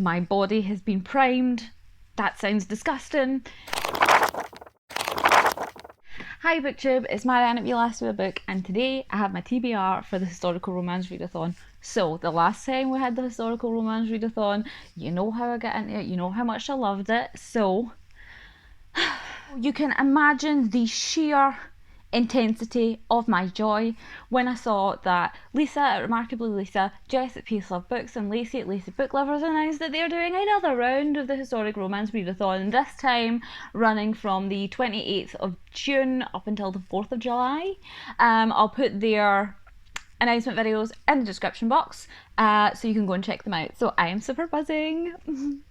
My body has been primed. That sounds disgusting. Hi booktube, it's Marianne at Last with a Book, and today I have my TBR for the historical romance readathon. So the last time we had the historical romance readathon, you know how I got into it, you know how much I loved it, so you can imagine the sheer intensity of my joy when I saw that Lisa at Remarkably Lisa, Jess at Peace Love Books, and Lacey at Lacey Book Lovers announced that they're doing another round of the historic romance readathon, this time running from the 28th of June up until the 4th of July. I'll put their announcement videos in the description box so you can go and check them out. So I am super buzzing. And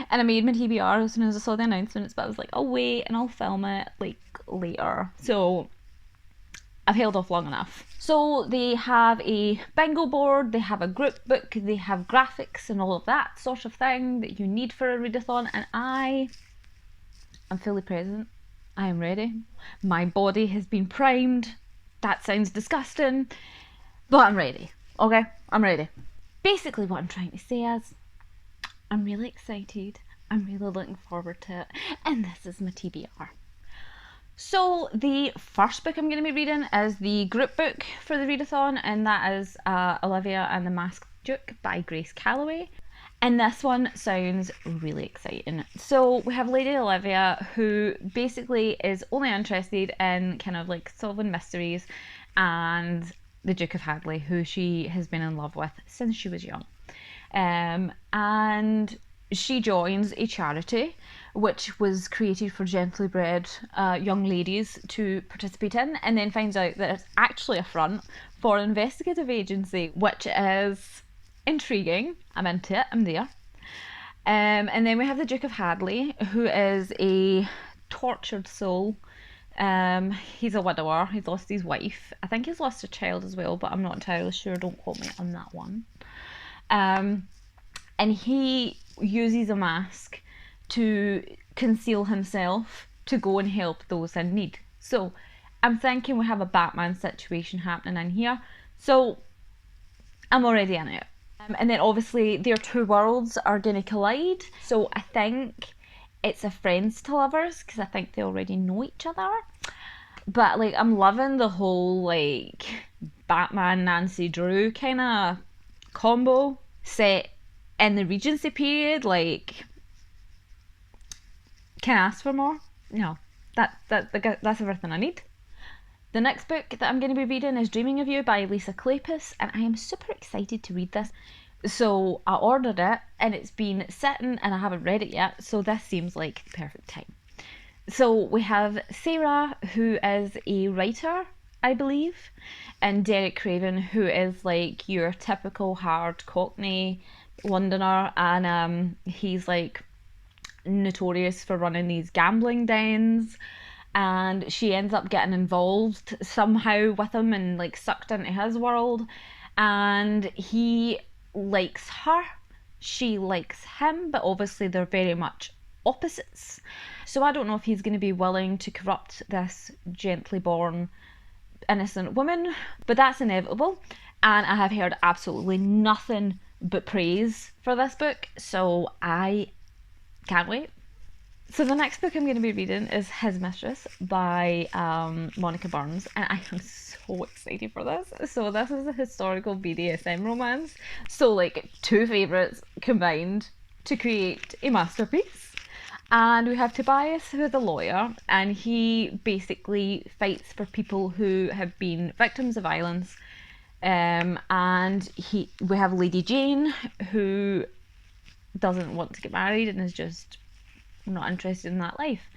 I made my TBR as soon as I saw the announcements, but I was like, I'll wait and I'll film it like later. So I've held off long enough. So they have a bingo board, they have a group book, they have graphics and all of that sort of thing that you need for a readathon, and I am fully present. I am ready. My body has been primed. That sounds disgusting, but I'm ready. Okay, I'm ready. Basically what I'm trying to say is I'm really excited. I'm really looking forward to it, and this is my TBR. So the first book I'm going to be reading is the group book for the readathon, and that is Olivia and the Masked Duke by Grace Calloway. And this one sounds really exciting. So we have Lady Olivia, who basically is only interested in kind of like solving mysteries, and the Duke of Hadley, who she has been in love with since she was young. And she joins a charity which was created for gently bred young ladies to participate in, and then finds out that it's actually a front for an investigative agency, which is intriguing. I'm into it, I'm there. And then we have the Duke of Hadley, who is a tortured soul. He's a widower, he's lost his wife. I think he's lost a child as well, but I'm not entirely sure, don't quote me on that one. And he uses a mask to conceal himself to go and help those in need. So I'm thinking we have a Batman situation happening in here, so I'm already in it. And then obviously their two worlds are going to collide, so I think it's a friends to lovers, because I think they already know each other. But like, I'm loving the whole like Batman Nancy Drew kind of combo set in the Regency period. Like, can I ask for more? No, that's everything I need. The next book that I'm going to be reading is Dreaming of You by Lisa Kleypas, and I am super excited to read this. So I ordered it and it's been sitting and I haven't read it yet, so this seems like the perfect time. So we have Sarah, who is a writer, I believe, and Derek Craven, who is like your typical hard Cockney Londoner, and he's like notorious for running these gambling dens, and she ends up getting involved somehow with him and like sucked into his world, and he likes her, she likes him, but obviously they're very much opposites. So I don't know if he's going to be willing to corrupt this gently born innocent woman, but that's inevitable, and I have heard absolutely nothing but praise for this book, so I can't wait. So the next book I'm going to be reading is Hezmestress by Monica Burns, and I am so excited for this. So this is a historical BDSM romance, so like two favourites combined to create a masterpiece. And we have Tobias, who is a lawyer, and he basically fights for people who have been victims of violence. And we have Lady Jane, who doesn't want to get married and is just not interested in that life.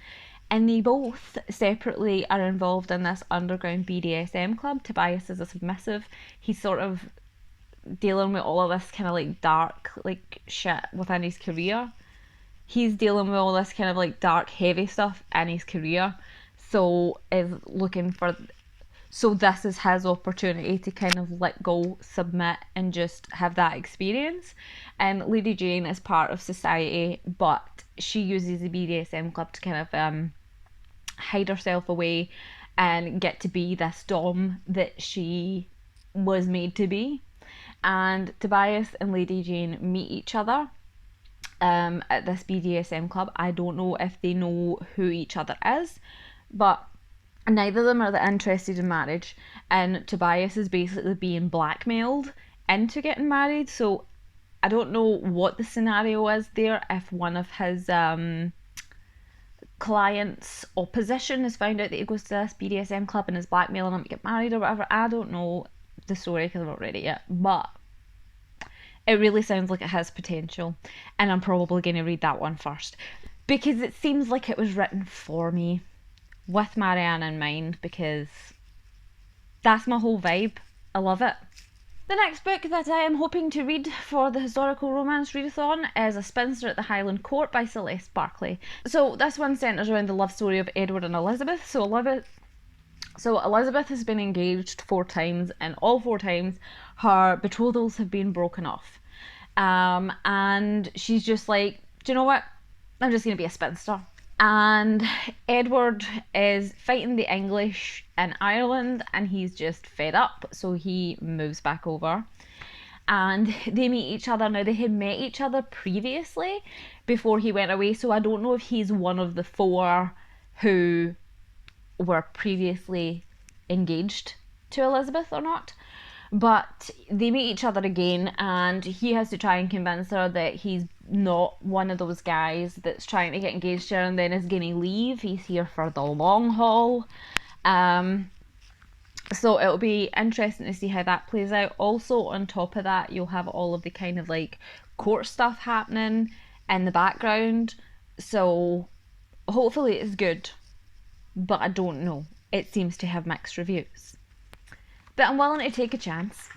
And they both separately are involved in this underground BDSM club. Tobias is a submissive. He's sort of dealing with all of this kind of like dark like shit within his career. He's dealing with all this kind of like dark heavy stuff in his career, so is looking for, so this is his opportunity to kind of let go, submit, and just have that experience. And Lady Jane is part of society, but she uses the BDSM club to kind of hide herself away and get to be this dom that she was made to be. And Tobias and Lady Jane meet each other at this BDSM club. I don't know if they know who each other is, but neither of them are that interested in marriage, and Tobias is basically being blackmailed into getting married. So I don't know what the scenario is there, if one of his client's opposition has found out that he goes to this BDSM club and is blackmailing him to get married or whatever. I don't know the story because I've not read it yet, but it really sounds like it has potential, and I'm probably going to read that one first because it seems like it was written for me with Marianne in mind, because that's my whole vibe. I love it. The next book that I am hoping to read for the historical romance readathon is A Spinster at the Highland Court by Celeste Barclay. So this one centres around the love story of Edward and Elizabeth. So Elizabeth has been engaged 4 times, and all 4 times her betrothals have been broken off. And she's just like, do you know what? I'm just going to be a spinster. And Edward is fighting the English in Ireland, and he's just fed up, so he moves back over. And they meet each other. Now, they had met each other previously before he went away, so I don't know if he's one of the 4 who were previously engaged to Elizabeth or not. But they meet each other again, and he has to try and convince her that he's not one of those guys that's trying to get engaged to her and then is going to leave. He's here for the long haul. So it'll be interesting to see how that plays out. Also, on top of that, you'll have all of the kind of like court stuff happening in the background. So hopefully it's good, but I don't know. It seems to have mixed reviews. But I'm willing to take a chance.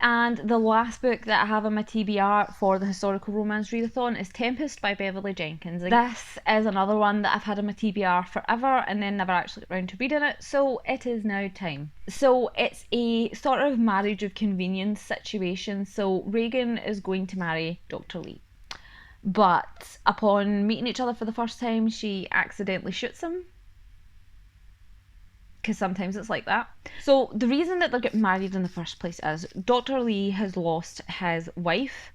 And the last book that I have on my TBR for the historical romance readathon is Tempest by Beverly Jenkins. This is another one that I've had on my TBR forever and then never actually got around to reading it, so it is now time. So it's a sort of marriage of convenience situation. So Regan is going to marry Dr. Lee, but upon meeting each other for the first time, she accidentally shoots him. Because sometimes it's like that. So the reason that they're getting married in the first place is Dr. Lee has lost his wife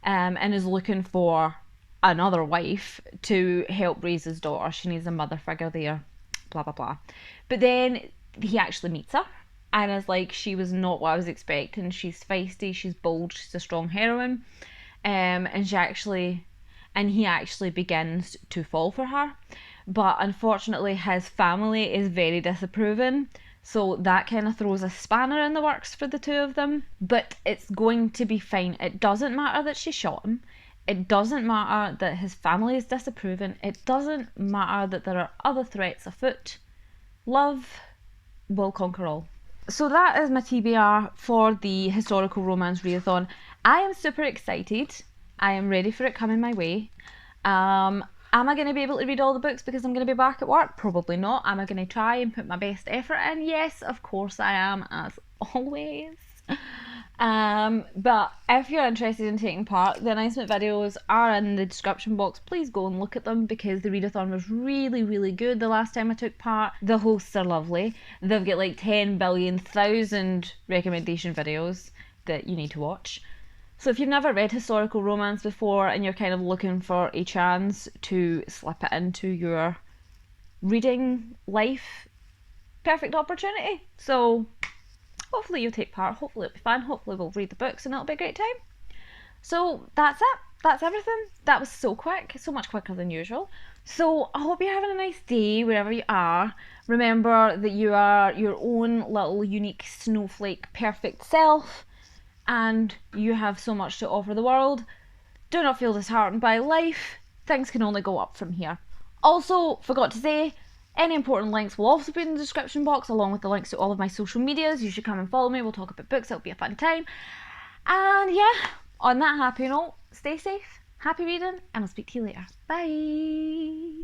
and is looking for another wife to help raise his daughter. She needs a mother figure there, blah, blah, blah. But then he actually meets her and is like, she was not what I was expecting. She's feisty, she's bold, she's a strong heroine. And he actually begins to fall for her. But unfortunately his family is very disapproving, so that kind of throws a spanner in the works for the 2 of them. But it's going to be fine. It doesn't matter that she shot him. It doesn't matter that his family is disapproving. It doesn't matter that there are other threats afoot. Love will conquer all. So that is my TBR for the historical romance readathon. I am super excited. I am ready for it coming my way. Am I going to be able to read all the books because I'm going to be back at work? Probably not. Am I going to try and put my best effort in? Yes, of course I am, as always. But if you're interested in taking part, the announcement videos are in the description box. Please go and look at them because the readathon was really, really good the last time I took part. The hosts are lovely. They've got like 10 billion thousand recommendation videos that you need to watch. So if you've never read historical romance before and you're kind of looking for a chance to slip it into your reading life, perfect opportunity. So hopefully you'll take part, hopefully it'll be fun, hopefully we'll read the books and it'll be a great time. So that's it, that's everything. That was so quick, so much quicker than usual. So I hope you're having a nice day wherever you are. Remember that you are your own little unique snowflake perfect self, and you have so much to offer the world. Do not feel disheartened by life. Things can only go up from here. Also, forgot to say, any important links will also be in the description box, along with the links to all of my social medias. You should come and follow me. We'll talk about books. It'll be a fun time. And yeah, on that happy note, stay safe, happy reading, and I'll speak to you later. Bye.